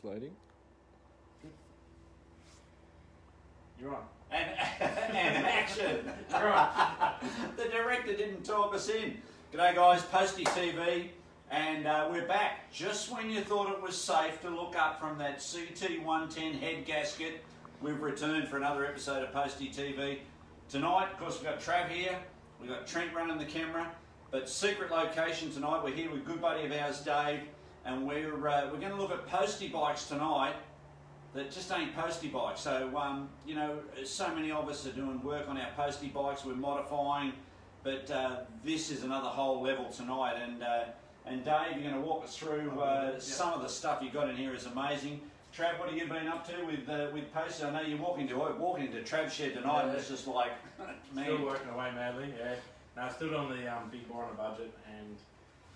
Loading. You're on. And action! Right. The director didn't talk us in. G'day guys, Postie TV, and we're back. Just when you thought it was safe to look up from that CT110 head gasket, we've returned for another episode of Postie TV. Tonight, of course, we've got Trav here, we've got Trent running the camera, but secret location tonight. We're here with a good buddy of ours, Dave, and we're going to look at postie bikes tonight that just ain't postie bikes. So, you know, so many of us are doing work on our postie bikes, we're modifying, but this is another whole level tonight. And Dave, you're going to walk us through some of the stuff you got in here is amazing. Trav, what have you been up to with postie? I know you're walking to Trav's shed tonight, and it's just like, man. Still working away madly, yeah. No, still on the big boy on a budget and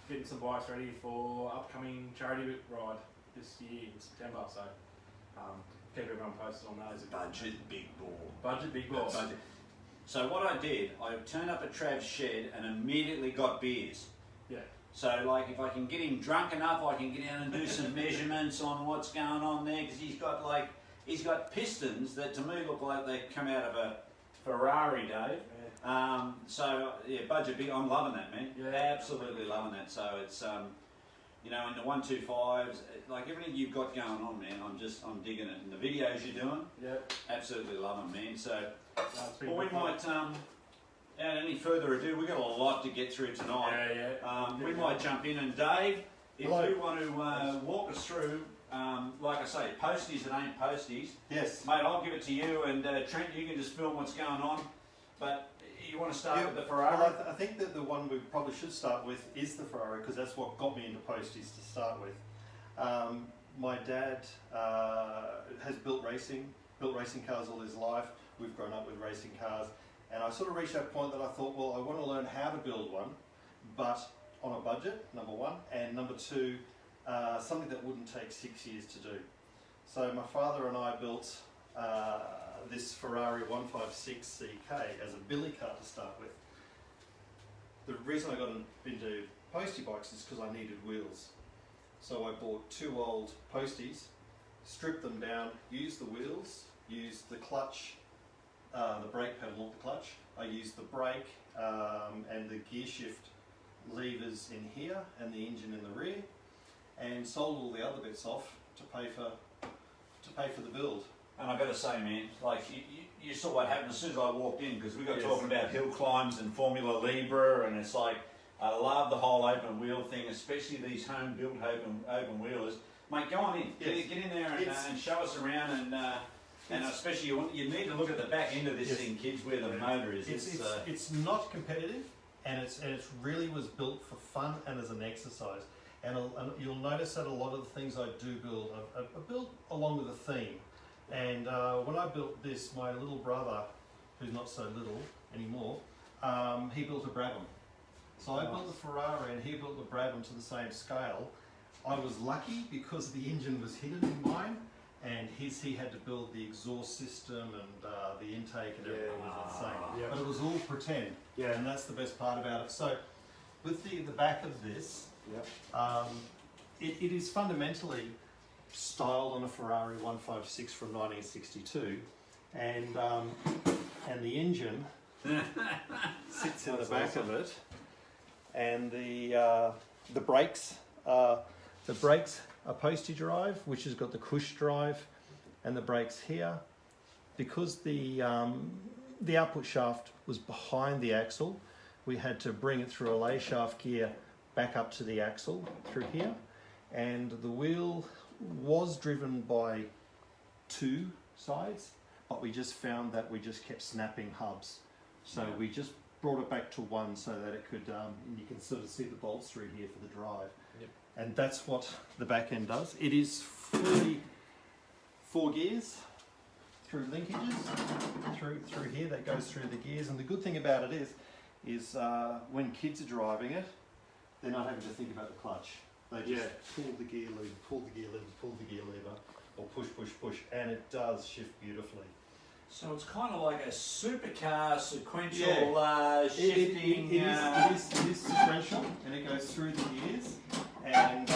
getting some bikes ready for upcoming charity ride this year in September. So keep everyone posted on those. Budget big ball. Budget big balls. So what I did, I turned up at Trav's shed and immediately got beers. Yeah. So like if I can get him drunk enough, I can get down and do some measurements on what's going on there, because he's got pistons that to me look like they come out of a Ferrari, Dave. Yeah. So yeah, budget big. I'm loving that, man. Yeah. Absolutely loving that. So it's you know, in the 125s, like everything you've got going on, man, I'm digging it. And the videos you're doing, yeah, absolutely loving, man. So well, we might, without any further ado, we've got a lot to get through tonight. Yeah. We might jump in, and Dave, if you want to walk us through, like I say, posties that ain't posties. Yes. Mate, I'll give it to you, and Trent, you can just film what's going on. But you want to start with the Ferrari? Well, I think that the one we probably should start with is the Ferrari, because that's what got me into posties to start with. My dad has built racing cars all his life. We've grown up with racing cars, and I sort of reached that point that I thought, well, I want to learn how to build one, but on a budget, number one, and number two, something that wouldn't take 6 years to do. So my father and I built this Ferrari 156 CK as a billy cart to start with. The reason I got into postie bikes is because I needed wheels. So I bought two old posties, stripped them down, used the wheels, used the clutch, the brake pedal, not the clutch. I used the brake and the gear shift levers in here and the engine in the rear, and sold all the other bits off to pay for the build. And I've got to say, man, like you saw what happened as soon as I walked in, because we got talking about hill climbs and Formula Libre, and it's like, I love the whole open wheel thing, especially these home-built open wheelers. Mate, go on in, get in there and show us around, and especially you need to look at the back end of this thing, kids, where the motor is. It's not competitive, and it really was built for fun and as an exercise. And you'll notice that a lot of the things I do build are built along with a theme. And when I built this, my little brother, who's not so little anymore, he built a Brabham. So I built the Ferrari and he built the Brabham to the same scale. I was lucky because the engine was hidden in mine, and he had to build the exhaust system and the intake and everything was insane. But it was all pretend, and that's the best part about it. So with the back of this, it is fundamentally styled on a Ferrari 156 from 1962, and the engine sits in the back of it, and the brakes are postie drive, which has got the cush drive, and the brakes here. Because the output shaft was behind the axle, we had to bring it through a lay shaft gear back up to the axle through here, and the wheel was driven by two sides, but we just found that we just kept snapping hubs. So we just brought it back to one so that it could, you can sort of see the bolts through here for the drive. And that's what the back end does. It is fully 4 gears through linkages, through here, that goes through the gears. And the good thing about it is when kids are driving it, they're not having to think about the clutch. They just pull the gear lever, pull the gear lever, pull the gear lever, or push, push, push, and it does shift beautifully. So it's kind of like a supercar sequential shifting. It is sequential, and it goes through the gears, and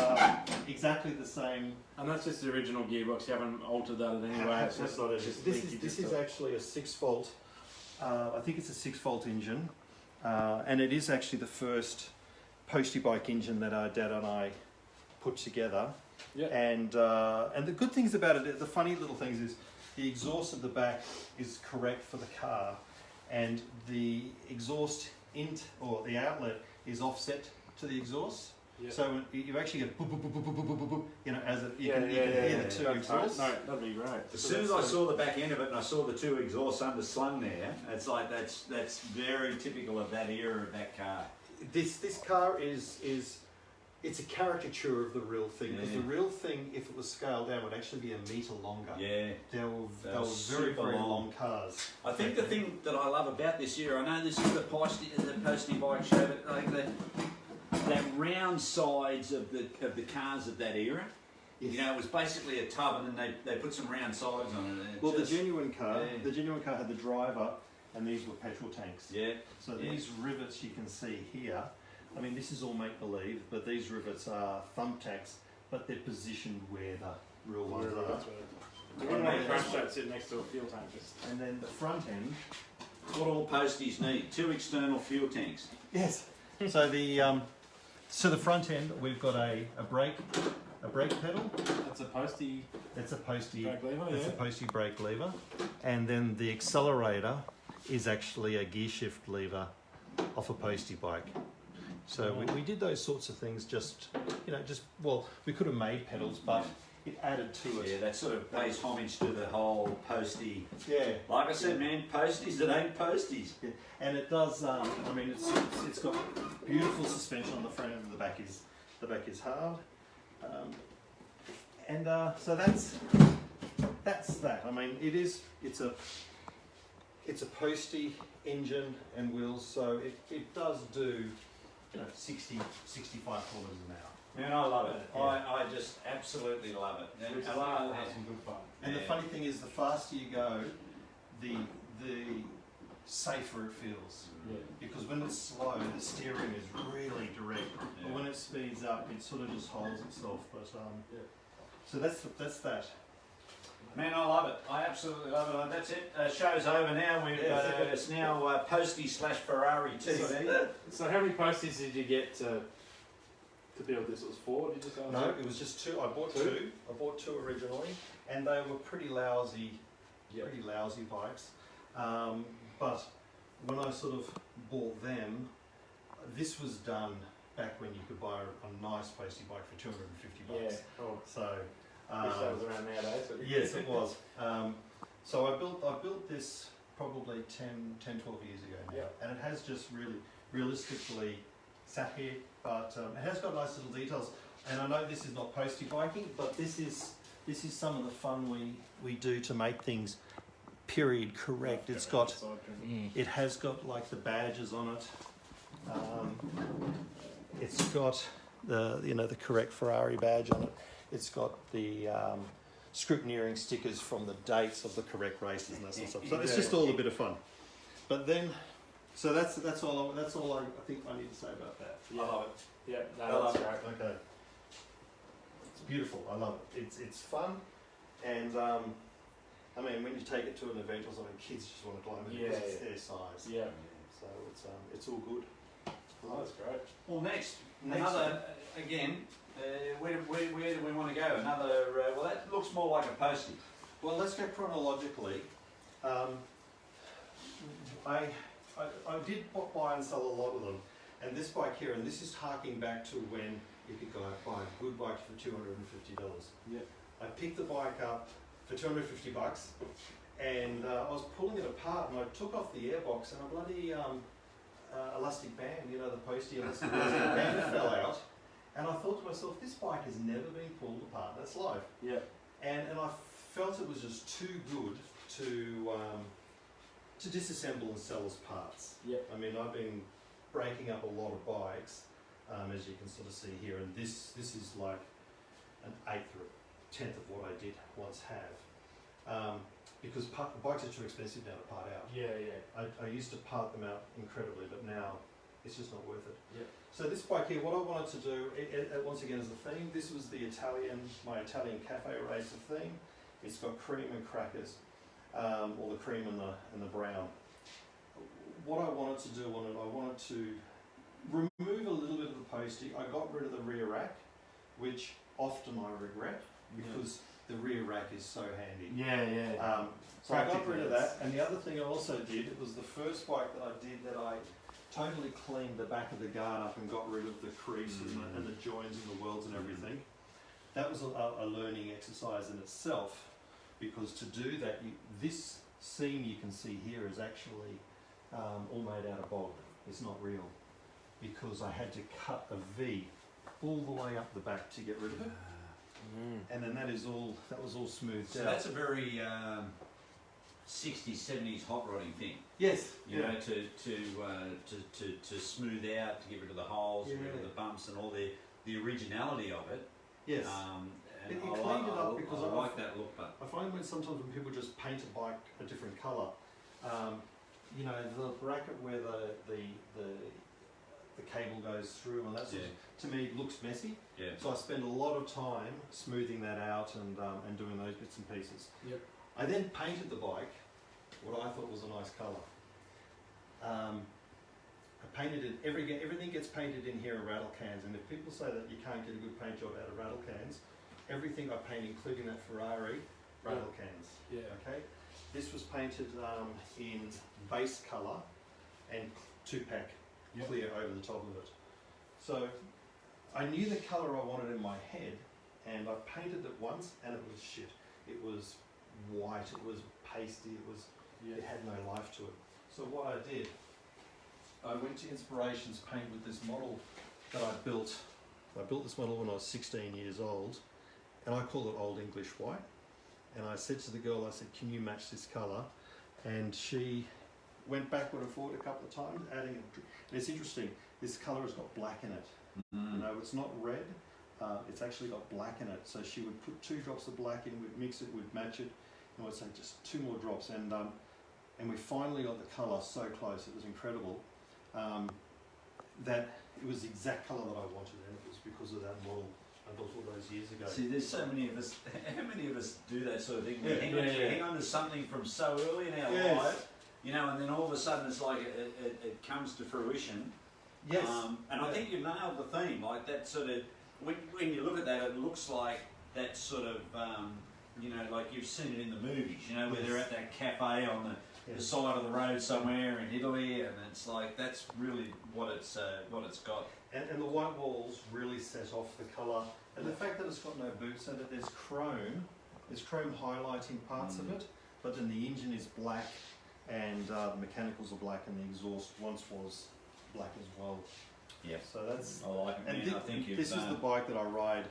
exactly the same. And that's just the original gearbox. You haven't altered that in any way. It's That's just not it. just This leaky is distillate. actually a 6-volt. I think it's a 6-volt engine, and it is actually the first Postie bike engine that our dad and I put together. Yeah. And the good things about it, the funny little things is the exhaust at the back is correct for the car, and the exhaust or the outlet is offset to the exhaust. Yeah. So you actually get boop, boop, boop, boop, boop, boop, boop, you know, as it, you can hear the two exhausts. No, that'd be great. As soon as I saw the back end of it and I saw the two exhausts underslung there, it's like that's very typical of that era of that car. This car is it's a caricature of the real thing, because Yeah. the real thing, if it was scaled down, would actually be a metre longer. Yeah. They were very, super very long. long cars. I think the thing that I love about this era, I know this is the Postie bike show, but like that round sides of the cars of that era. Yes. You know, it was basically a tub, and then they put some round sides on it. Well, just, the genuine car yeah. had the driver, and these were petrol tanks. Yeah. So Yeah. these rivets you can see here, I mean, this is all make-believe, but these rivets are thumbtacks, but they're positioned where the real ones are. You wouldn't want a crash that sit next to a fuel tank. Just And then the front end. What all Posties need: 2 external fuel tanks. Yes. So the front end, we've got a brake pedal. that's a Postie That's a Postie. brake lever. That's a Postie brake lever, and then the accelerator is actually a gear shift lever off a Postie bike. So we did those sorts of things well, we could have made pedals, but it added to it. Yeah, that sort of pays homage to the whole Postie. Yeah. Like I said, man, Posties that ain't Posties. Yeah. And it does. I mean, it's got beautiful suspension on the front, and the back is hard. So that's that. I mean, it's a Postie engine and wheels, so it does do 60, 65 kilometres an hour. Man, I love it. Yeah. I just absolutely love it. And Which is I love have it. some good fun. And the Yeah. funny thing is, the faster you go, the safer it feels. Yeah. Because when it's slow, the steering is really direct. Yeah. But when it speeds up, it sort of just holds itself. But Yeah. so that's that. Man, I love it. I absolutely love it. That's it. Show's over now. It's now Postie/Ferrari TV. So how many Posties did you get to build this? It was 4, did you say? No, it was just 2. I bought two. I bought 2 originally, and they were pretty lousy bikes. But when I sort of bought them, this was done back when you could buy a nice Postie bike for $250. Yeah. Oh, So. wish that was around nowadays. But Yes, it was. So I built this probably 10, 12 years ago now, Yeah. and it has just really realistically sat here, but it has got nice little details. And I know this is not Postie biking, but this is some of the fun we do to make things period correct. It's got it has got like the badges on it. It's got the correct Ferrari badge on it. It's got the scrutineering stickers from the dates of the correct races and that sort of stuff. So it's just all a bit of fun. But then, so that's all I think I need to say about that. Yeah. I love it. Yeah, I no, love that's it. great. Okay. It's beautiful. I love it. It's fun, and I mean, when you take it to an event or something, kids just want to climb it because it's their size. Yeah. So it's all good. Oh, that's great. Well, next another again. Where do we want to go? Another. Well, that looks more like a Postie. Well, let's go chronologically. I did buy and sell a lot of them, and this bike here, and this is harking back to when you could go out and buy a good bike for $250. Yeah. I picked the bike up for $250, and I was pulling it apart, and I took off the airbox, and a bloody elastic band, the Postie elastic band fell out. And I thought to myself, this bike has never been pulled apart in its life. Yeah. And I felt it was just too good to disassemble and sell as parts. Yeah. I mean, I've been breaking up a lot of bikes, as you can sort of see here, and this is like an 1/8 or 1/10 of what I did once have. Because bikes are too expensive now to part out. Yeah, yeah. I used to part them out incredibly, but now It's just not worth it. Yep. So this bike here, what I wanted to do, once again, is the theme. This was the my Italian cafe racer theme. It's got cream and crackers, or the cream and the brown. What I wanted to do on it, I wanted to remove a little bit of the postie. I got rid of the rear rack, which often I regret because the rear rack is so handy. Yeah. So I got rid of that, and the other thing I also did, it was the first bike that I did that I totally cleaned the back of the guard up and got rid of the creases and the joins and the welds and everything. That was a learning exercise in itself, because to do that, this seam you can see here is actually all made out of bog. It's not real, because I had to cut a V all the way up the back to get rid of it. And then that was all smoothed out. That's a very 60s, 70s hot rodding thing. Yes. You know, to smooth out, to get rid of the holes, get rid of the bumps, and all the originality of it. Yes. And it cleaned it up because I like that look. But I find sometimes when people just paint a bike a different colour, you know, the bracket where the cable goes through and that sort of, to me looks messy. Yeah. So I spend a lot of time smoothing that out and doing those bits and pieces. Yep. I then painted the bike what I thought was a nice colour. I painted it, everything gets painted in here in rattle cans, and if people say that you can't get a good paint job out of rattle cans, everything I paint, including that Ferrari, rattle cans. Yeah. Okay. This was painted in base colour and 2-pack clear over the top of it. So I knew the colour I wanted in my head, and I painted it once, and it was shit. It was white, it was pasty, it had no life to it. So what I did, I went to Inspirations Paint with this model that I built. I built this model when I was 16 years old, and I call it Old English White. And I said to the girl, I said, can you match this colour? And she went backward and forward a couple of times, adding it. And it's interesting, this colour has got black in it. You know, it's not red, it's actually got black in it. So she would put 2 drops of black in, we'd mix it, we'd match it, and I'd say just 2 more drops. And we finally got the colour so close, it was incredible, that it was the exact colour that I wanted, and it was because of that model I built all those years ago. See, there's so many of us, how many of us do that sort of thing? We hang on to something from so early in our life, you know, and then all of a sudden it's like it comes to fruition. Yes. And I think you nailed the theme, like that sort of, when you look at that, it looks like that sort of, you know, like you've seen it in the movies, you know, where they're at that cafe on the side of the road somewhere in Italy, and it's like, that's really what it's got. And the white walls really set off the colour, and the fact that it's got no boots, so that there's chrome highlighting parts of it, but then the engine is black, and the mechanicals are black, and the exhaust once was black as well. Yeah. So that's. I like it, man. I think this is the bike that I ride.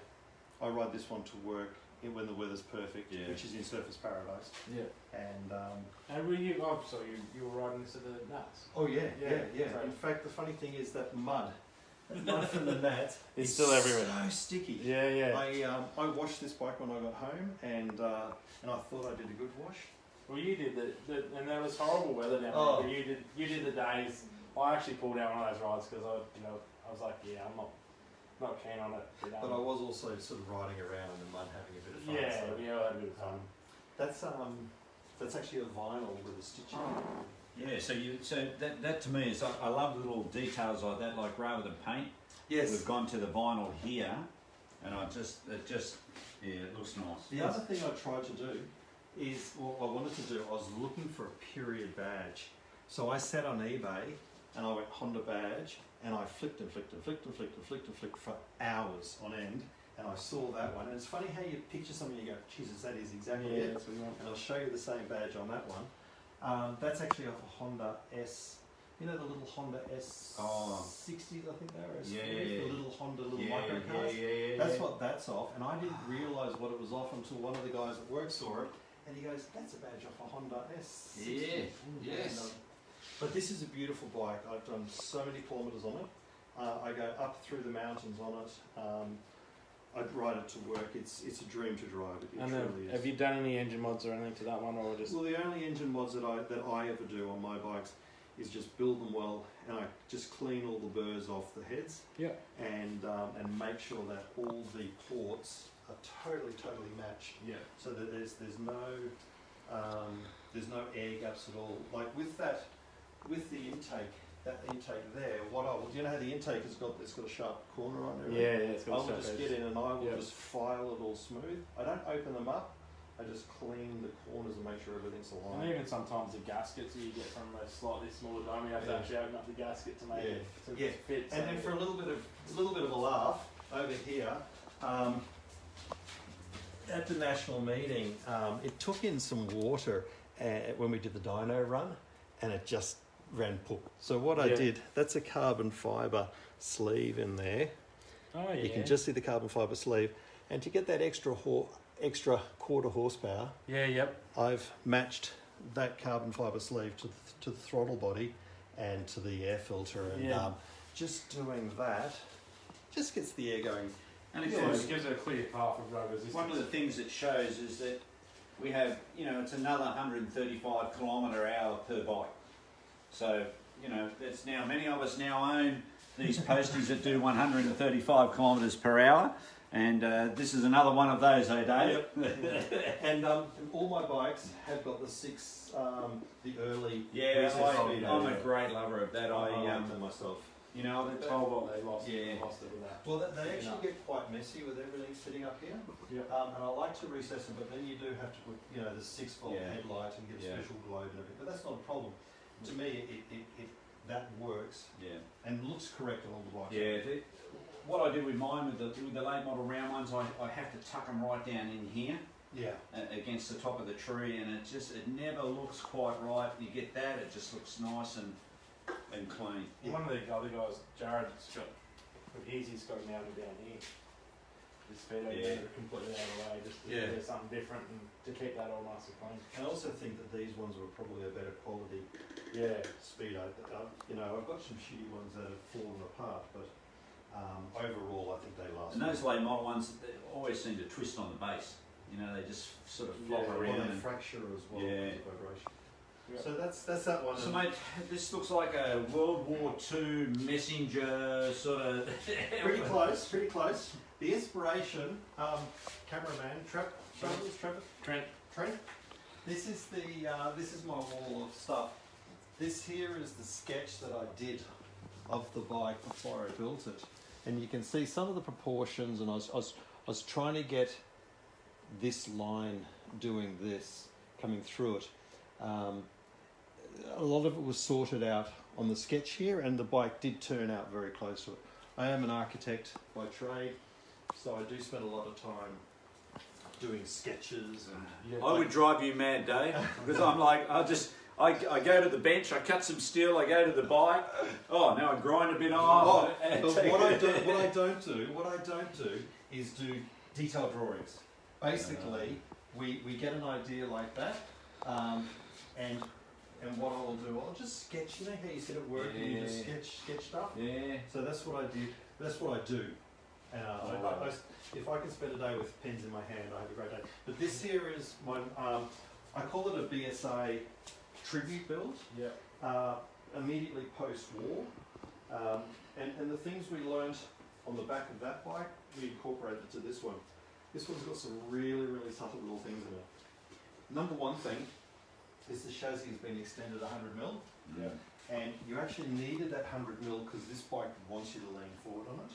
I ride this one to work when the weather's perfect, which is in Surfers Paradise. Yeah. And were you? Oh, so you were riding this at the nuts? Oh yeah. So in fact, the funny thing is that mud from the mat it's still everywhere. So sticky. Yeah. I washed this bike when I got home, and I thought I did a good wash. Well, you did and there was horrible weather down there. But you did the days. I actually pulled out one of those rides because I was like, I'm not keen on it. But I was also sort of riding around in the mud, having a bit of fun. I had a bit of fun. That's actually a vinyl with a stitching. Yeah, so that to me is, I love little details like that, like rather than paint. Yes. We've gone to the vinyl here, and it looks nice. The other thing I tried to do is, I wanted to do, I was looking for a period badge. So I sat on eBay and I went Honda badge, and I flicked for hours on end, and I saw that one. And it's funny how you picture something and you go, Jesus, that is exactly it. That's what you want. And I'll show you the same badge on that one. That's actually off a Honda S. You know the little Honda S60s, I think they are. The little Honda micro cars. That's what that's off. And I didn't realise what it was off until one of the guys at work saw it, and he goes, "That's a badge off a Honda S60." Yes. But this is a beautiful bike. I've done so many kilometres on it. I go up through the mountains on it. I'd ride it to work. It's a dream to drive. It truly is. Have you done any engine mods or anything to that one, or just? Well, the only engine mods that I ever do on my bikes is just build them well, and I just clean all the burrs off the heads, and make sure that all the ports are totally matched, so that there's no air gaps at all. Like with the intake, that intake there, you know how the intake it's got a sharp corner on it? It's got I will just get in and I will just file it all smooth. I don't open them up. I just clean the corners and make sure everything's aligned. And even sometimes the gaskets you get from a slightly smaller dome, you have to actually open up the gasket to make it so it fits. And then for a little bit of a laugh over here, at the national meeting, it took in some water when we did the dyno run, and it just ran poop. So what I did, that's a carbon fibre sleeve in there. Oh yeah. You can just see the carbon fibre sleeve, and to get that extra quarter horsepower, I've matched that carbon fibre sleeve to the throttle body and to the air filter, and just doing that just gets the air going. And of course, it gives it a clear path of road resistance. One of the things it shows is that we have, it's another 135 km/h per bike. So, that's now, many of us now own these Posties that do 135 km/h. And this is another one of those, eh, Dave? And all my bikes have got the early. I'm a great lover of that. I like them myself. The 12 volt they lost it with that. Well, they actually get quite messy with everything sitting up here. And I like to recess them, but then you do have to put, the 6 volt headlight and get a special globe and everything. But that's not a problem. To me, that works. And looks correct on all the bikes. What I do with mine, with the late model round ones, I have to tuck them right down in here. Against the top of the tree, and it never looks quite right. You get that, it just looks nice and clean. One of the other guys, Jared's got, with his, he's got them out and down here. The speedo completely out of the way, just to do something different and to keep that all nice and clean. I also think that these ones were probably a better quality speedo. I've got some shitty ones that have fallen apart, but overall I think they last. And those late model ones, they always seem to twist on the base. They just sort of flop around. And fracture as well. Vibration. So that's that one. So mate, this looks like a World War II messenger sort of. Pretty close. The inspiration, cameraman Trent. This is my wall of stuff. This here is the sketch that I did of the bike before I built it, and you can see some of the proportions. And I was trying to get this line doing this coming through it. A lot of it was sorted out on the sketch here, and the bike did turn out very close to it. I am an architect by trade, so I do spend a lot of time doing sketches. And I would drive you mad, Dave, because I'm like, I go to the bench, I cut some steel, I go to the bike. Oh, now I grind a bit on. But what I don't do is do detailed drawings. Basically, we get an idea like that, and what I will do, I'll just sketch. You know how you sit at work and you just sketch stuff? So that's what I did. That's what I do. And if I can spend a day with pens in my hand, I have a great day. But this here is my, I call it a BSA tribute build. Immediately post-war. And the things we learned on the back of that bike, we incorporated to this one. This one's got some really, really subtle little things in it. Number one thing is the chassis has been extended 100mm. And you actually needed that 100mm because this bike wants you to lean forward on it.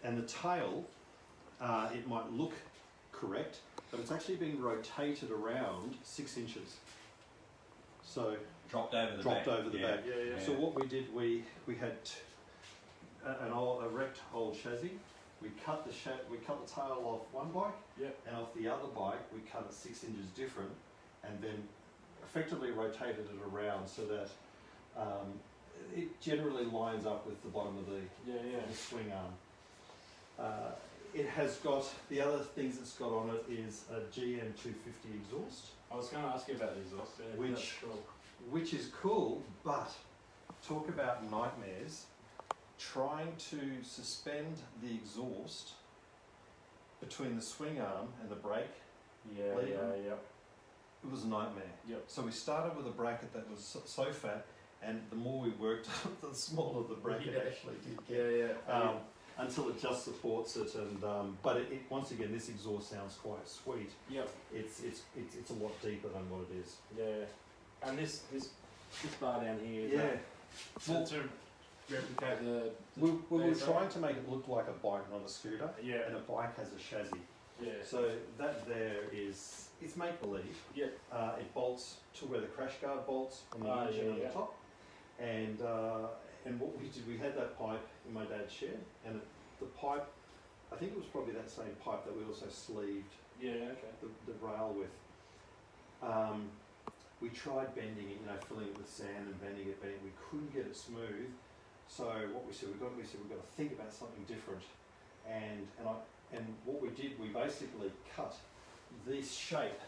And the tail, it might look correct, but it's actually been rotated around 6 inches. So dropped over the back. So what we did, we had a wrecked old chassis. We cut the tail off one bike, and off the other bike we cut it 6 inches different, and then effectively rotated it around so that it generally lines up with the bottom of the swing arm. It has got, the other things it's got on it is a GM 250 exhaust. I was going to ask you about the exhaust, which is cool, but talk about nightmares. Trying to suspend the exhaust between the swing arm and the brake lever it was a nightmare. Yep. So we started with a bracket that was so fat, and the more we worked, the smaller the bracket actually did get. Yeah. Until it just supports it, and but it once again, this exhaust sounds quite sweet. Yep. It's a lot deeper than what it is. Yeah. And this bar down here. Is Well, to replicate the. we were trying to make it look like a bike, not a scooter. Yeah. And a bike has a chassis. Yeah. So that there is, it's make believe. Yeah. It bolts to where the crash guard bolts on the engine on the top. And what we did, we had that pipe in my dad's shed, and the pipe, I think it was probably that same pipe that we also sleeved the rail with. We tried bending it, filling it with sand and bending it. We couldn't get it smooth. So what we said, we've got to think about something different. And what we did, we basically cut this shape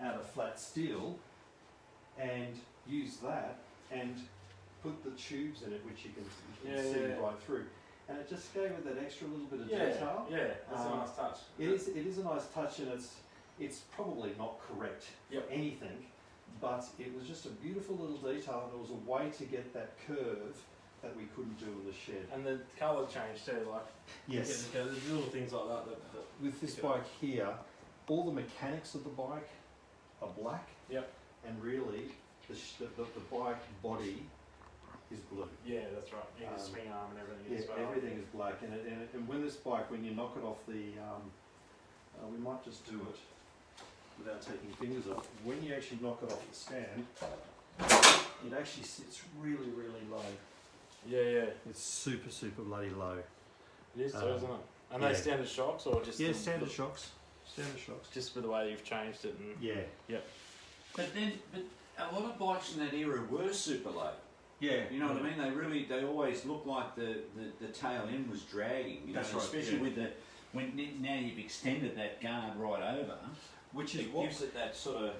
out of flat steel and used that and put the tubes in it, which you can see right through. And it just gave it that extra little bit of detail. Yeah, that's a nice touch. It is a nice touch, and it's probably not correct for anything, but it was just a beautiful little detail, and it was a way to get that curve that we couldn't do in the shed. And the colour change too, like yes, there's little things like that. With this bike here, all the mechanics of the bike are black. Yep. And really, the bike body is blue. Yeah, that's right. Yeah, the swing arm and everything. Yeah, as well. everything is black, and when this bike, when you knock it off the, we might just do it without taking fingers off. When you actually knock it off the stand, it actually sits really, really low. Yeah. It's super, super bloody low. It is too, isn't it? And they standard shocks or just standard shocks. Standard shocks. Just with the way you've changed it and Yep. But a lot of bikes in that era were super low. Yeah. You know what I mean? They always look like the tail end was dragging. That's right. Especially with when now you've extended that guard right over, Which is it what gives it that sort of.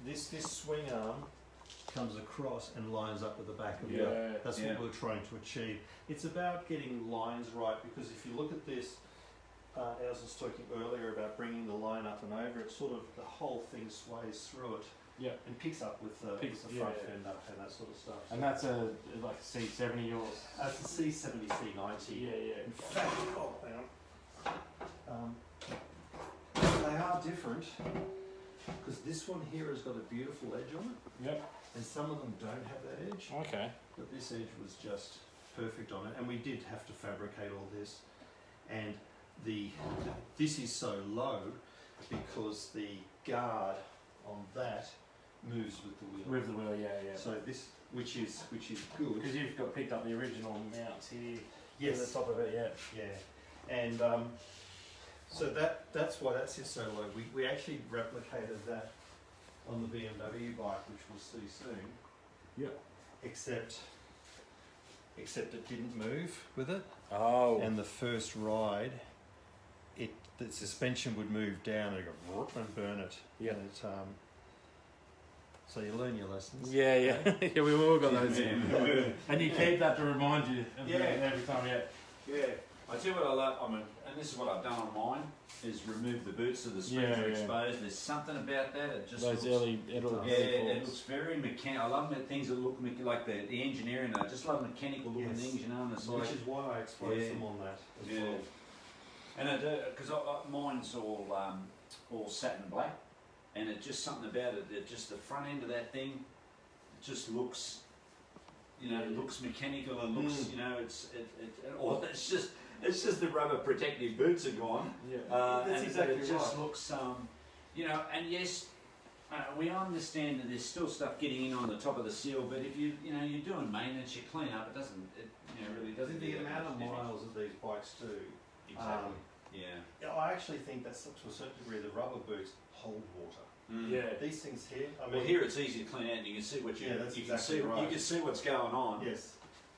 this swing arm comes across and lines up with the back of Yeah. the. That's what we're trying to achieve. It's about getting lines right, because if you look at this, as I was talking earlier about bringing the line up and over, it sort of the whole thing sways through it. Yeah. And picks up with the front fender and that sort of stuff. And that's like a C70 yours. That's a C70, C90. Yeah. In fact, they are different, because this one here has got a beautiful edge on it. Yep. And some of them don't have that edge. Okay. But this edge was just perfect on it, and we did have to fabricate all this. And this is so low because the guard on that moves with the wheel. With the wheel, yeah. So this, which is good. Because you've got picked up the original mounts here. Yes. At the top of it, Yeah. And so that's why that sits so low. We actually replicated that on the BMW bike, which we'll see soon. Yep. Except it didn't move with it. Oh. And the first ride, the suspension would move down and go whoop and burn it. Yeah. And it, so you learn your lessons. Yeah. Yeah, we've all got those. And you keep that to remind you of every time. Yeah. I tell you what I love. And this is what I've done on mine, is remove the boots so the springs are exposed. There's something about that. It just those looks, it looks very mechanical. I love things that look like the engineering. I just love mechanical looking things, And it's which is why I exposed them on that as well. And because mine's all satin black, and it's just something about it. Just the front end of that thing, it just looks, it looks mechanical. It looks, it's just the rubber protective boots are gone. Yeah, that's exactly right. It just looks, and yes, we understand that there's still stuff getting in on the top of the seal, but if you're doing maintenance, you clean up. It doesn't, really doesn't. The amount of miles that these bikes do. Exactly. I actually think that's to a certain degree the rubber boots hold water. Yeah. These things here. Here it's easy to clean out, and you can see what you. That's you exactly can see. right. You can see what's going on. Yes.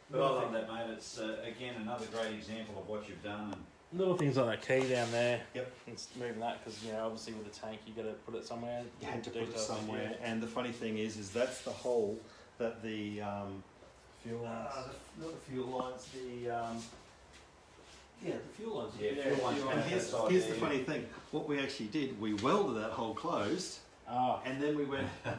But I love that, mate. It's again another great example of what you've done. Little things like that key down there. Yep. It's moving that because obviously with the tank you got to put it somewhere. You had to put it somewhere, and the funny thing is that's the hole that the fuel lines. not the fuel lines. Yeah, the fuel lines. Yeah, fuel lines. fuel And lines. Here's the funny thing. What we actually did, we welded that hole closed, and then we went. We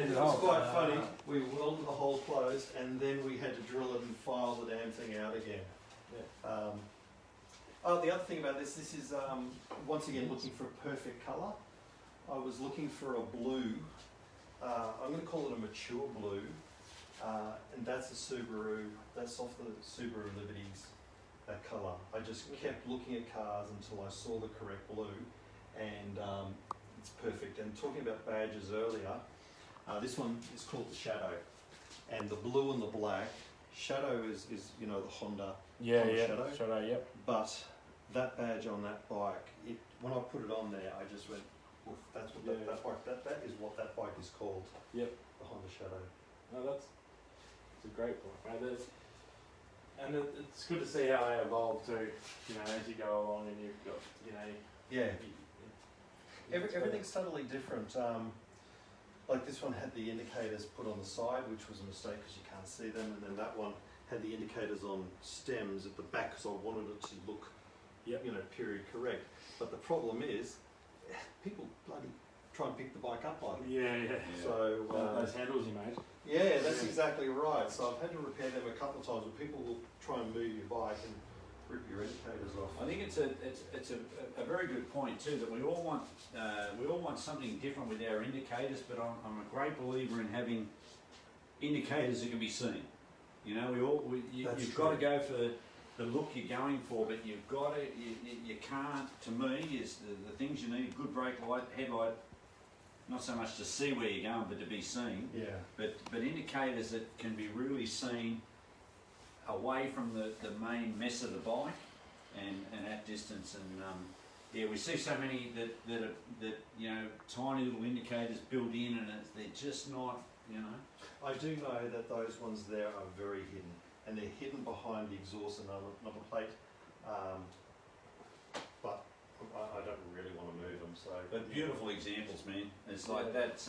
It was quite funny. We welded the hole closed, and then we had to drill it and file the damn thing out again. Yeah. The other thing about this is once again looking for a perfect colour. I was looking for a blue. I'm going to call it a mature blue, and that's a Subaru. That's off the Subaru Liberties. That colour. I just kept looking at cars until I saw the correct blue, and it's perfect. And talking about badges earlier, this one is called the Shadow, and the blue and the black. Shadow is you know, the Honda. Honda Shadow, yep. But that badge on that bike, when I put it on there, I just went, oof, that's what that bike. That is what that bike is called. Yep. The Honda Shadow. No, it's a great point, right? And it's good to see how they evolve too. You know, as you go along, and you've got, you know. Yeah. Everything's totally different. Like this one had the indicators put on the side, which was a mistake because you can't see them, and then that one had the indicators on stems at the back because I wanted it to look, you know, period correct. But the problem is, people bloody try and pick the bike up like it. Yeah. So those handles you made. yeah, that's exactly right. So I've had to repair them a couple of times, where people will try and move your bike and rip your indicators off. I think it's a very good point too, that we all want something different with our indicators, but I'm a great believer in having indicators that can be seen. You know, you've got to go for the look you're going for, but you've got to, you can't, to me, is the things you need: good brake light, headlight, not so much to see where you're going, but to be seen. Yeah. But indicators that can be really seen away from the main mess of the bike and at distance. And yeah, we see so many that you know, tiny little indicators built in, and they're just not, you know. I do know that those ones there are very hidden, and they're hidden behind the exhaust and number plate. But I don't really want to move them. So. But beautiful examples, man. It's like that's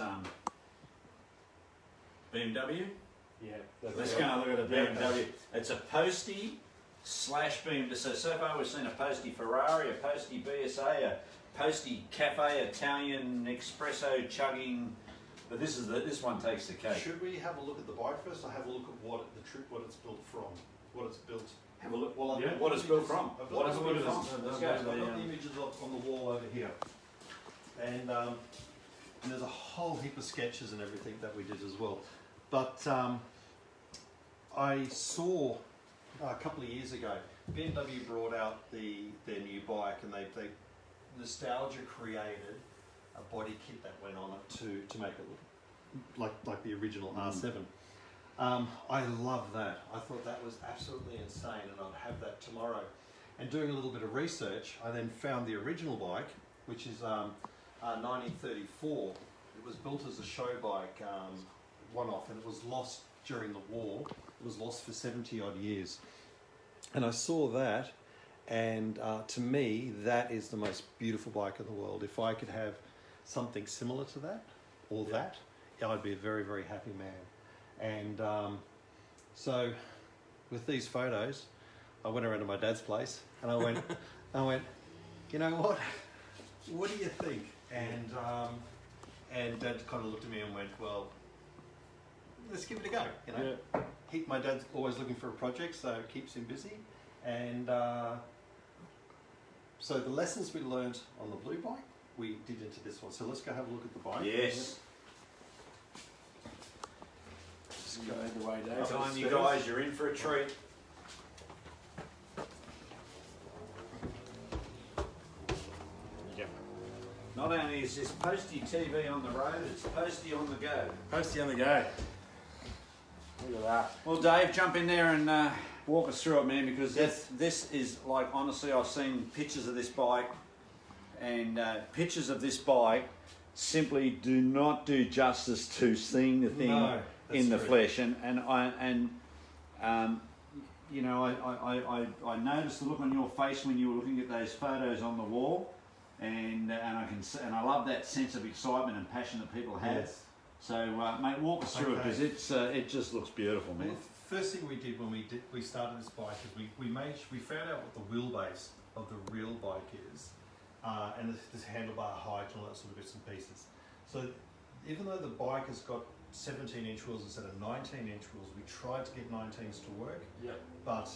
BMW. Yeah. Let's go and look at a BMW. It's a Postie / BMW. So far we've seen a Postie Ferrari, a Postie BSA, a Postie Cafe Italian espresso chugging. But this one takes the cake. Should we have a look at the bike first, or have a look at what it's built from? What it's built. Have a look. Well, what it's built from. What it's built from. Let's go. I've got the images on the wall over here, and there's a whole heap of sketches and everything that we did as well. But I saw a couple of years ago, BMW brought out their new bike, and they nostalgia created a body kit that went on it to make it look like the original R7. I love that. I thought that was absolutely insane, and I'd have that tomorrow. And doing a little bit of research, I then found the original bike, which is 1934. It was built as a show bike, one-off, and it was lost during the war. It was lost for 70 odd years. And I saw that, and to me, that is the most beautiful bike in the world. If I could have something similar to that, or that, I'd be a very, very happy man. And so with these photos, I went around to my dad's place, and I went, you know what do you think? And Dad kind of looked at me and went, well, let's give it a go, you know. Yeah. My dad's always looking for a project, so it keeps him busy. And so the lessons we learned on the blue bike, we did into this one. So let's go have a look at the bike. Yes. Just go the way down. Time, you guys, you're in for a treat. Yep. Not only is this Postie TV on the road, it's Postie on the go. Postie on the go. Look at that. Well, Dave, jump in there and walk us through it, man, because this is like, honestly, I've seen pictures of this bike, and pictures of this bike simply do not do justice to seeing the thing in the flesh. And you know, I noticed the look on your face when you were looking at those photos on the wall, and I love that sense of excitement and passion that people have. Yes. So, mate, walk us through it, because it just looks beautiful, man. Well, first thing we did when we started this bike is we found out what the wheelbase of the real bike is, and this handlebar height and all that sort of bits and pieces. So even though the bike has got 17-inch wheels instead of 19-inch wheels, we tried to get 19s to work. Yep. But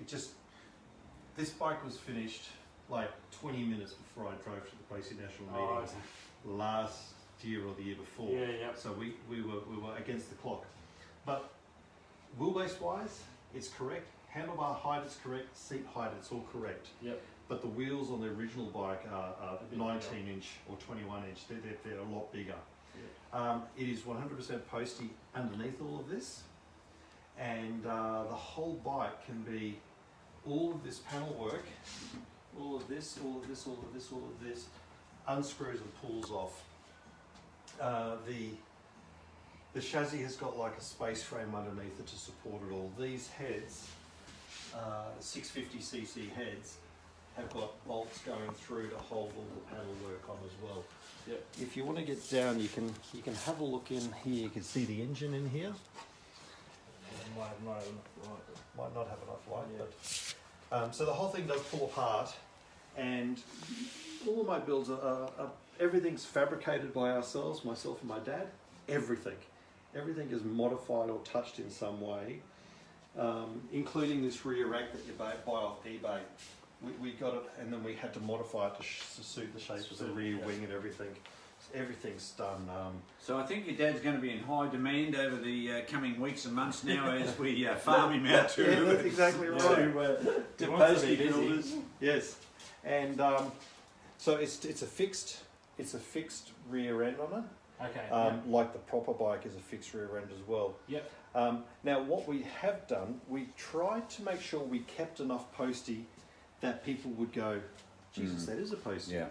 this bike was finished like 20 minutes before I drove to the Postie National meeting last year or the year before. Yeah, yeah. So we were against the clock. But wheelbase wise, it's correct. Handlebar height is correct. Seat height, it's all correct. Yep. But the wheels on the original bike are 19-inch or 21-inch. They're a lot bigger. Yep. It is 100% Postie underneath all of this, and the whole bike can be all of this panel work, all of this, all of this, all of this, all of this, unscrews and pulls off. The chassis has got like a space frame underneath it to support it all. These heads, 650cc heads, have got bolts going through to hold all the panel work on as well. Yep. If you want to get down, you can have a look in here. You can see the engine in here. Might not have enough light, but so the whole thing does pull apart, and all of my builds are everything's fabricated by ourselves, myself and my dad. Everything is modified or touched in some way, including this rear rack that you buy off eBay. We got it, and then we had to modify it to suit the shape of the rear wing and everything. Everything's done. So I think your dad's going to be in high demand over the coming weeks and months now as we farm him out to. Yeah, that's exactly right. To Postie builders. Yes, and so it's a fixed rear end on it. Okay. Like the proper bike is a fixed rear end as well. Yep. Now what we have done, we tried to make sure we kept enough Postie that people would go, Jesus, that is a Postie. Yeah.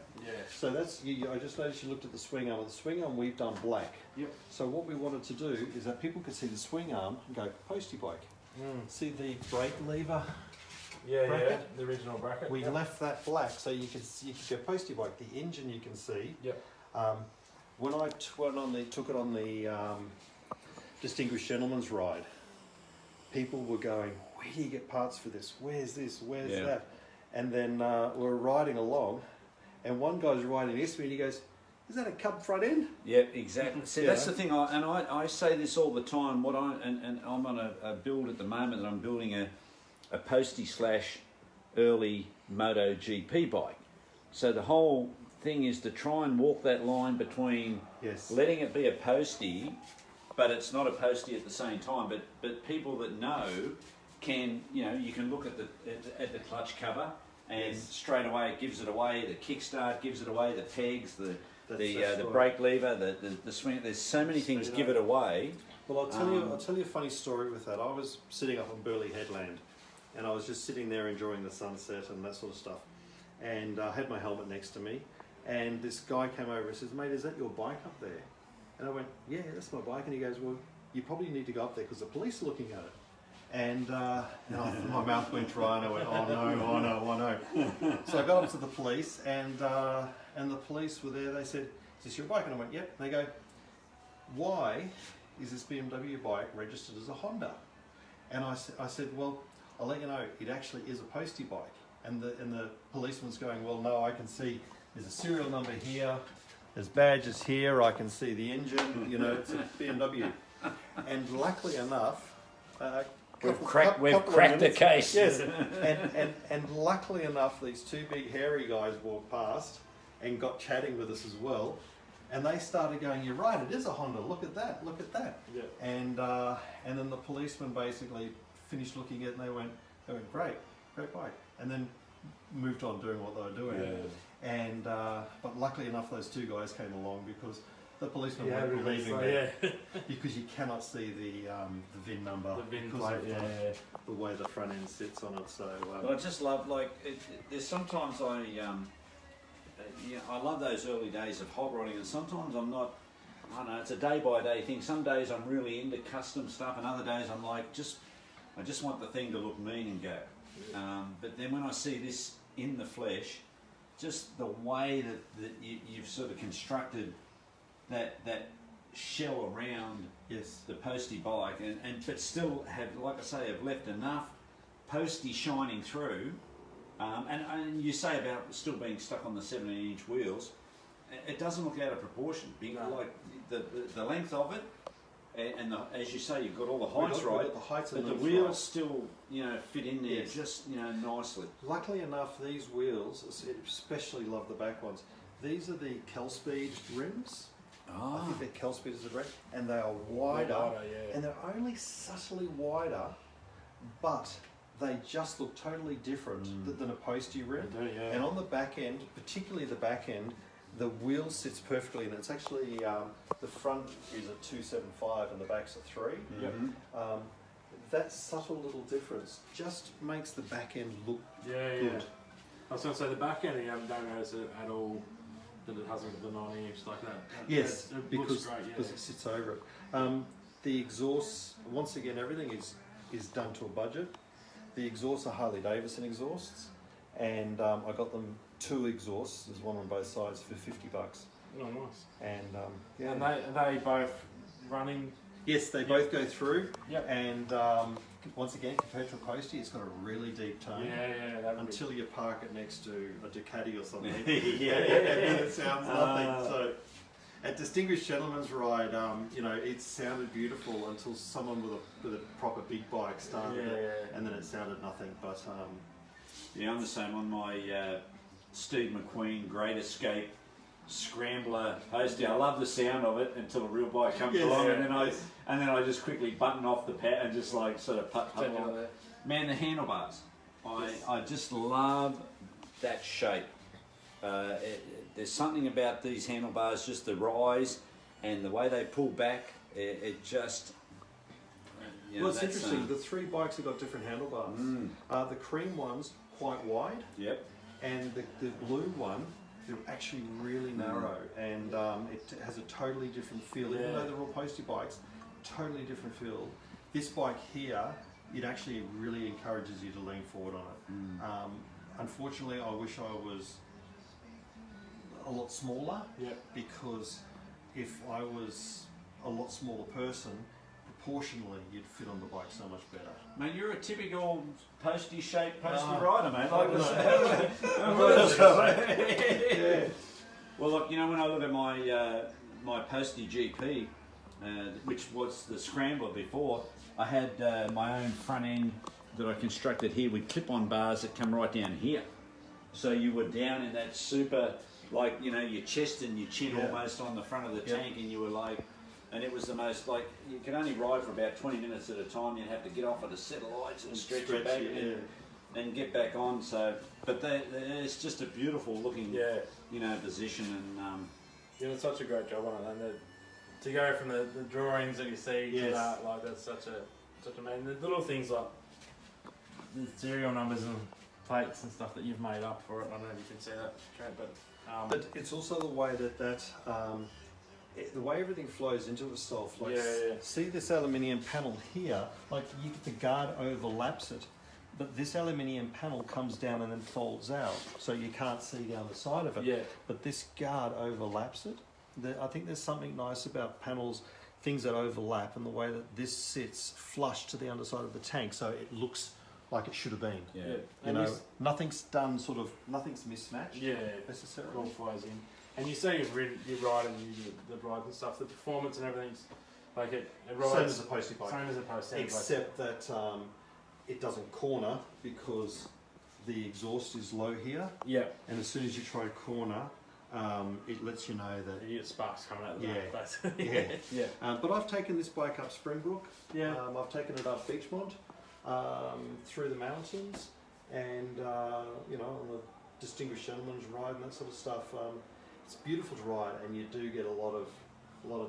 So that's, I just noticed you looked at the swing arm. The swing arm we've done black. Yep. So what we wanted to do is that people could see the swing arm and go, Postie bike. See the brake lever? Bracket? The original bracket. We left that black so you could go Postie bike. The engine you can see. Yep. When I took it on the Distinguished Gentleman's Ride, people were going, where do you get parts for this? Where's this? Where's that? And then we're riding along, and one guy's riding next to me, and he goes, is that a Cub front end? Yeah, exactly. See, that's the thing, I say this all the time. And I'm on a build at the moment, and I'm building a Postie / early Moto GP bike. So the whole thing is to try and walk that line between letting it be a Postie, but it's not a Postie at the same time. But people that know can, you can look at the clutch cover, and straight away it gives it away. The kickstart gives it away. The pegs, the brake lever, the swing. There's so many things give it away. Well, I'll tell you a funny story with that. I was sitting up on Burleigh Headland, and I was just sitting there enjoying the sunset and that sort of stuff. And I had my helmet next to me, and this guy came over and says, mate, is that your bike up there? And I went, yeah, that's my bike. And he goes, well, you probably need to go up there because the police are looking at it. And my mouth went dry, and I went, oh no. So I got up to the police, and the police were there. They said, is this your bike? And I went, yep. And they go, why is this BMW bike registered as a Honda? And I said, well, I'll let you know, it actually is a Postie bike. And the policeman's going, well, no, I can see there's a serial number here, there's badges here, I can see the engine, it's a BMW. And luckily enough, we've cracked the case. Yes, and luckily enough, these two big hairy guys walked past and got chatting with us as well. And they started going, you're right, it is a Honda, look at that. Yeah. And then the policeman basically finished looking at it, and they went, great bike. And then moved on doing what they were doing. Yeah. And but luckily enough, those two guys came along, because the policeman weren't believing because you cannot see the VIN number, the VIN because plate, of the way the front end sits on it. So but I just love, there's sometimes I love those early days of hot rodding, and sometimes I'm not. I don't know, it's a day by day thing. Some days I'm really into custom stuff, and other days I'm like, I just want the thing to look mean and go. But then when I see this in the flesh, just the way that you've sort of constructed that shell around Yes. the Postie bike, and but still have, like I say, have left enough Postie shining through. And you say about still being stuck on the 17-inch wheels, it doesn't look out of proportion. No. Like the length of it, and as you say, you've got all the heights We've right, got the heights but and the lengths wheels right. still, fit in there Yes. just, nicely. Luckily enough, these wheels, especially love the back ones. These are the Kel Speed Rims. I think they're Kel Speed is a brand, and they are wider, yeah. and they're only subtly wider, but they just look totally different than a Postie rim. They do, yeah. And on the back end, particularly the back end, the wheel sits perfectly, and it's actually the front is a 275 and the back's a 3. Yep. That subtle little difference just makes the back end look Yeah. good. I was going to say the back end, don't notice it at all that it hasn't got the 90-inch like that. Yes, it because looks great, because it sits over it. The exhausts, once again, everything is done to a budget. The exhausts are Harley Davidson exhausts, and I got them 2 exhausts. There's one on both sides for $50. Oh, nice. And And are they both running? yes, they both go through. Yep. And once again, compared to a Postie, it's got a really deep tone. Yeah, that would Until you park it next to a Ducati or something. Yeah. And then it sounds nothing. So at Distinguished Gentleman's Ride, it sounded beautiful until someone with a proper big bike started it, and then it sounded nothing. But Yeah, I'm the same on my Steve McQueen Great Escape Scrambler Postie. I love the sound of it until a real bike comes along, and then I just quickly button off the pad and just like sort of putt along. Man, the handlebars. I just love that shape. There's something about these handlebars, just the rise and the way they pull back. It just. well, it's interesting. The 3 bikes have got different handlebars. The cream one's quite wide. Yep. And the blue one, they're actually really narrow, and it has a totally different feel. Even though they're all Postie bikes, totally different feel. This bike here, it actually really encourages you to lean forward on it. Unfortunately, I wish I was a lot smaller, because if I was a lot smaller person, proportionally you'd fit on the bike so much better. Mate, you're a typical Postie-shaped Postie rider, mate. Well, look, when I look at my Postie GP, which was the Scrambler before, I had my own front end that I constructed here with clip-on bars that come right down here. So you were down in that super, like, your chest and your chin almost on the front of the tank, and you were like, and it was the most, like, you could only ride for about 20 minutes at a time. You'd have to get off at a set of lights and stretch your back and get back on. So, but it's just a beautiful looking, position, and you did such a great job on it, and to go from the drawings that you see to that, like, that's such a man. The little things like the serial numbers and plates and stuff that you've made up for it. I don't know if you can see that, Trent, but it's also the way the way everything flows into itself. Like, see this aluminium panel here? Like, the guard overlaps it, but this aluminium panel comes down and then folds out, so you can't see down the side of it. Yeah. But this guard overlaps it. I think there's something nice about panels, things that overlap, and the way that this sits flush to the underside of the tank, so it looks like it should have been. Nothing's done nothing's mismatched. Necessarily. All flows in. And you say you ride and the ride and stuff, the performance and everything's like it rides. Same as a Postie bike. Same as a Postie. Except that it doesn't corner because the exhaust is low here. Yeah. And as soon as you try to corner, it lets you know that you get sparks coming out of the back, basically. But I've taken this bike up Springbrook. I've taken it up Beachmont, through the mountains, and on the Distinguished Gentleman's Ride and that sort of stuff. It's beautiful to ride, and you do get a lot of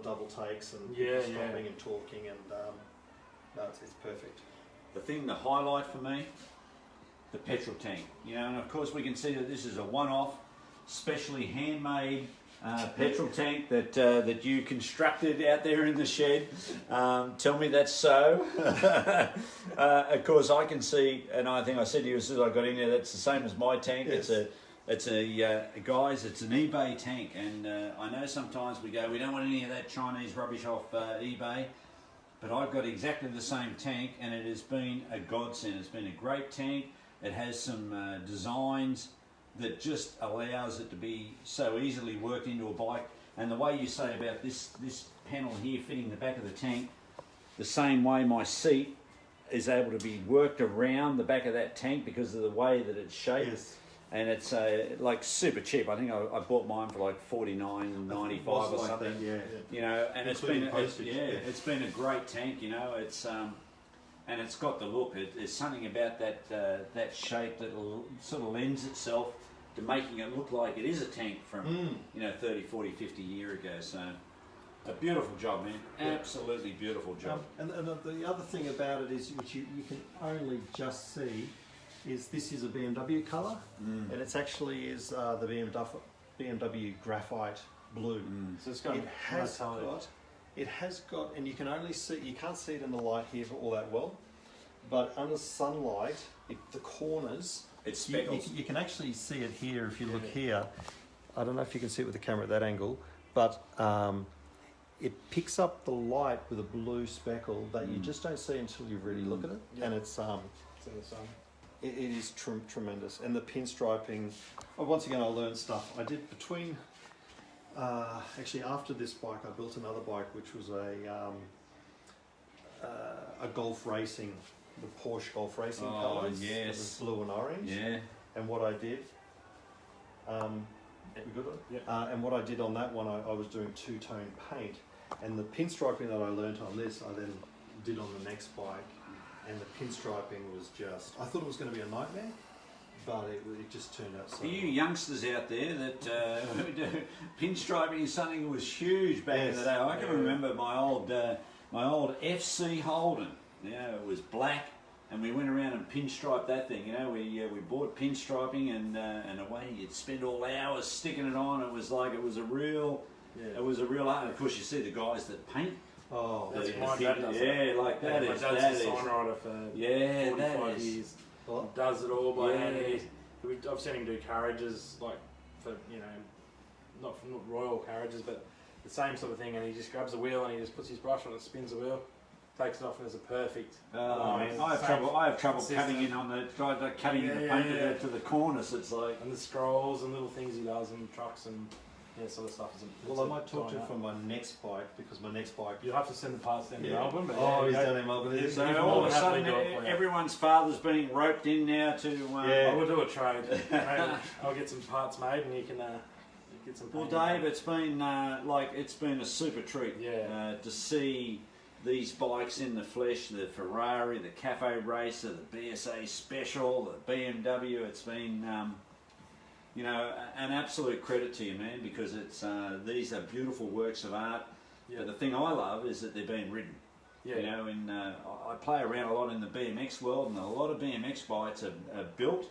double takes and stopping and talking, and it's perfect. the highlight for me, the petrol tank. And of course we can see that this is a one-off, specially handmade petrol tank that you constructed out there in the shed. Tell me that's so. Of course I can see, and I think I said to you as soon as I got in there, that's the same as my tank. Yes. It's It's guys, it's an eBay tank, and I know sometimes we go, we don't want any of that Chinese rubbish off eBay, but I've got exactly the same tank, and it has been a godsend. It's been a great tank. It has some designs that just allows it to be so easily worked into a bike. And the way you say about this panel here fitting the back of the tank, the same way my seat is able to be worked around the back of that tank because of the way that it's shaped. Yes. And it's like super cheap. I think I bought mine for like $49.95 or like something. that, yeah. You know, and Including it's been postage, it's been a great tank. You know, it's and it's got the look. There's something about that shape that sort of lends itself to making it look like it is a tank from you know 30, 40, 50 years ago. So a beautiful job, man. Absolutely beautiful job. And the other thing about it is, which you can only just see, is this is a BMW colour, and it's actually is the BMW graphite blue. So it's got it has got, and you can only see, you can't see it in the light here all that well, but under sunlight, the corners, It's speckles. you can actually see it here if you look here. I don't know if you can see it with the camera at that angle, but it picks up the light with a blue speckle that you just don't see until you really look at it, and it's in the sun. It is tremendous, and the pinstriping. Oh, once again, I learned stuff. I did between. Actually, after this bike, I built another bike, which was a Golf Racing, the Porsche Golf Racing colours. Yes. It was blue and orange. Yeah. And what I did. We good on? Yep. And what I did on that one, I was doing two-tone paint, and the pinstriping that I learnt on this, I then did on the next bike. And the pinstriping was just, I thought it was going to be a nightmare, but it just turned out so. For you youngsters out there that pinstriping is something that was huge back in the day. I can remember my old FC Holden. You know, it was black, and we went around and pinstriped that thing. You know, we bought pinstriping, and away you'd spend all hours sticking it on. It was like it was a real art. And of course, you see the guys that paint. Oh, that's my dad does like that is. My dad's a sign rider for 45 years. What? Does it all by hand. I've seen him do carriages, like for not royal carriages, but the same sort of thing. And he just grabs a wheel and he just puts his brush on it, spins the wheel, takes it off, and there's a perfect. I have trouble cutting in on the cutting in the paint to the cornice. It's like and the scrolls and little things he does and trucks and. Sort of stuff. Well, I might talk to him for my next bike, because my next bike. You'll have to send the parts down to Melbourne. But he's down in Melbourne. So all of a sudden, everyone's father's being roped in now to. I will do a trade. I'll get some parts made, and you can get some. Well, Dave, it's been it's been a super treat. To see these bikes in the flesh, the Ferrari, the Cafe Racer, the BSA Special, the BMW. It's been. You know, an absolute credit to you, man, because it's these are beautiful works of art. But the thing I love is that they're being ridden. You know, and I play around a lot in the BMX world, and a lot of BMX bikes are built,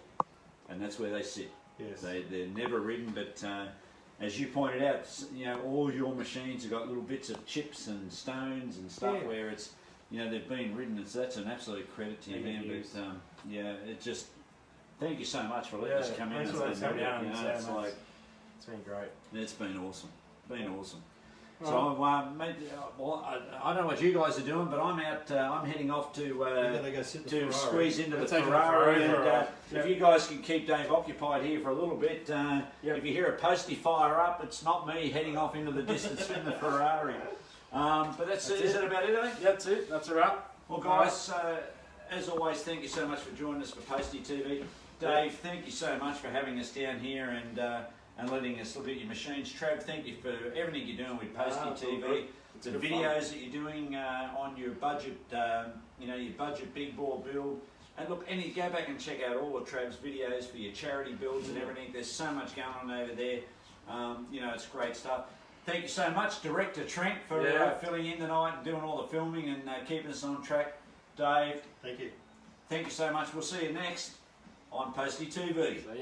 and that's where they sit. Yes. They're never ridden, but as you pointed out, you know, all your machines have got little bits of chips and stones and stuff where it's, you know, they've been ridden. That's an absolute credit to you, man. But it just. Thank you so much for letting us come in. It's been great. It's been awesome. So, mate, I don't know what you guys are doing, but I'm out. I'm heading off to squeeze into the Ferrari. And if you guys can keep Dave occupied here for a little bit, if you hear a Postie fire up, it's not me heading off into the distance in the Ferrari. But that's it. Is that about it, eh? That's it. That's a wrap. Well, guys, as always, thank you so much for joining us for Postie TV. Dave, thank you so much for having us down here and letting us look at your machines. Trav, thank you for everything you're doing with Postie TV. The videos that you're doing on your budget, your budget big bore build. And look, go back and check out all of Trav's videos for your charity builds and everything. There's so much going on over there. It's great stuff. Thank you so much, Director Trent, for filling in tonight and doing all the filming and keeping us on track. Dave, thank you. Thank you so much. We'll see you next on Postie TV. So,